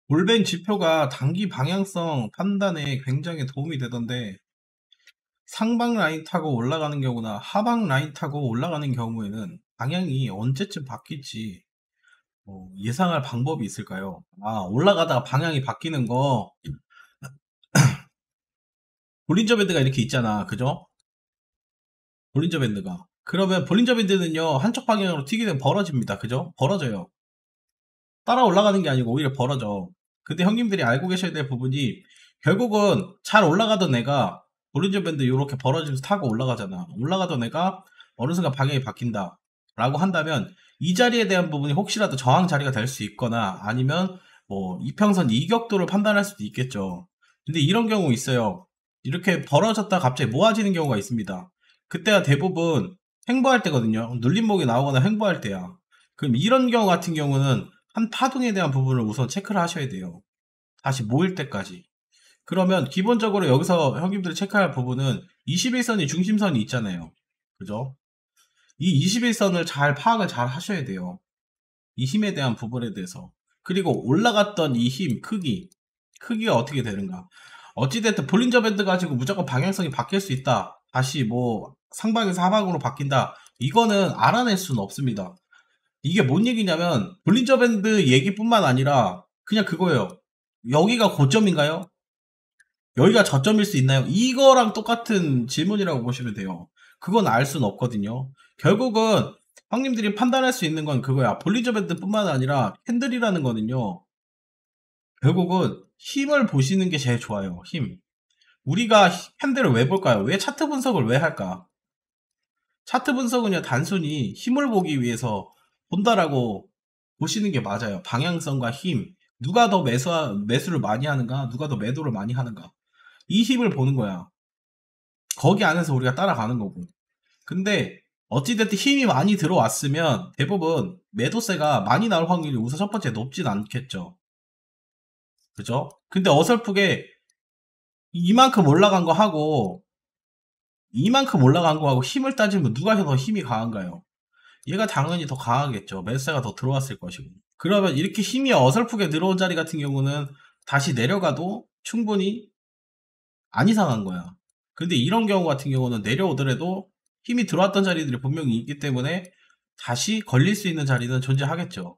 볼벤 지표가 단기 방향성 판단에 굉장히 도움이 되던데 상방 라인 타고 올라가는 경우나 하방 라인 타고 올라가는 경우에는 방향이 언제쯤 바뀔지 예상할 방법이 있을까요? 올라가다가 방향이 바뀌는 거 볼린저 밴드가 이렇게 있잖아, 그죠? 볼린저 밴드가 그러면 볼린저 밴드는요 한쪽 방향으로 튀게 되면 벌어집니다, 그죠? 벌어져요. 따라 올라가는 게 아니고 오히려 벌어져. 근데 형님들이 알고 계셔야 될 부분이 결국은 잘 올라가던 애가 볼린저 밴드 이렇게 벌어지면서 타고 올라가잖아. 올라가던 애가 어느 순간 방향이 바뀐다 라고 한다면 이 자리에 대한 부분이 혹시라도 저항 자리가 될 수 있거나 아니면 뭐 이평선 이격도를 판단할 수도 있겠죠. 근데 이런 경우 있어요. 이렇게 벌어졌다 갑자기 모아지는 경우가 있습니다. 그때가 대부분 횡보할 때거든요. 눌림목이 나오거나 횡보할 때야. 그럼 이런 경우 같은 경우는 한 파동에 대한 부분을 우선 체크를 하셔야 돼요. 다시 모일 때까지. 그러면 기본적으로 여기서 형님들이 체크할 부분은 21선이 중심선이 있잖아요. 그죠? 이 21선을 잘 파악을 잘 하셔야 돼요. 이 힘에 대한 부분에 대해서. 그리고 올라갔던 이 힘, 크기가 어떻게 되는가. 어찌됐든 볼린저 밴드 가지고 무조건 방향성이 바뀔 수 있다. 다시 뭐 상방에서 하방으로 바뀐다. 이거는 알아낼 수는 없습니다. 이게 뭔 얘기냐면 볼린저 밴드 얘기뿐만 아니라 그냥 그거예요. 여기가 고점인가요? 여기가 저점일 수 있나요? 이거랑 똑같은 질문이라고 보시면 돼요. 그건 알 수는 없거든요. 결국은 형님들이 판단할 수 있는 건 그거야. 볼린저 밴드뿐만 아니라 캔들이라는 거는요. 결국은 힘을 보시는 게 제일 좋아요. 힘. 우리가 캔들을 왜 볼까요? 왜 차트 분석을 왜 할까? 차트 분석은요, 단순히 힘을 보기 위해서 본다라고 보시는 게 맞아요. 방향성과 힘. 누가 더 매수를 많이 하는가? 누가 더 매도를 많이 하는가? 이 힘을 보는 거야. 거기 안에서 우리가 따라가는 거고. 근데, 어찌됐든 힘이 많이 들어왔으면 대부분 매도세가 많이 나올 확률이 우선 첫 번째 높진 않겠죠. 그죠? 근데 어설프게 이만큼 올라간 거 하고 힘을 따지면 누가 더 힘이 강한가요? 얘가 당연히 더 강하겠죠. 매수세가 더 들어왔을 것이고. 그러면 이렇게 힘이 어설프게 들어온 자리 같은 경우는 다시 내려가도 충분히 안 이상한 거야. 근데 이런 경우 같은 경우는 내려오더라도 힘이 들어왔던 자리들이 분명히 있기 때문에 다시 걸릴 수 있는 자리는 존재하겠죠.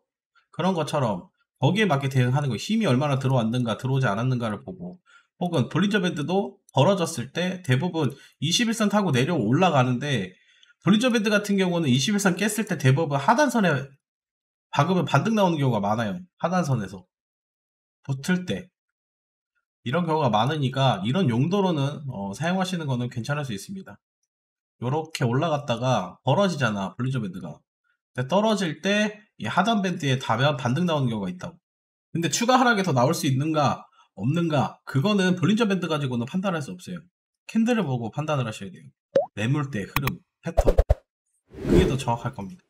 그런 것처럼 거기에 맞게 대응하는 거예요. 힘이 얼마나 들어왔는가 들어오지 않았는가를 보고 혹은 볼린저 밴드도 벌어졌을 때 대부분 21선 타고 내려 올라가는데 볼린저 밴드 같은 경우는 21선 깼을 때 대부분 하단선에 박으면 반등 나오는 경우가 많아요. 하단선에서 붙을 때 이런 경우가 많으니까 이런 용도로는 사용하시는 거는 괜찮을 수 있습니다. 요렇게 올라갔다가 벌어지잖아, 볼린저 밴드가. 근데 떨어질 때 이 하단 밴드에 닿으면 반등 나오는 경우가 있다고. 근데 추가 하락이 더 나올 수 있는가 없는가 그거는 볼린저 밴드 가지고는 판단할 수 없어요. 캔들을 보고 판단을 하셔야 돼요. 매물대 흐름 패턴 그게 더 정확할 겁니다.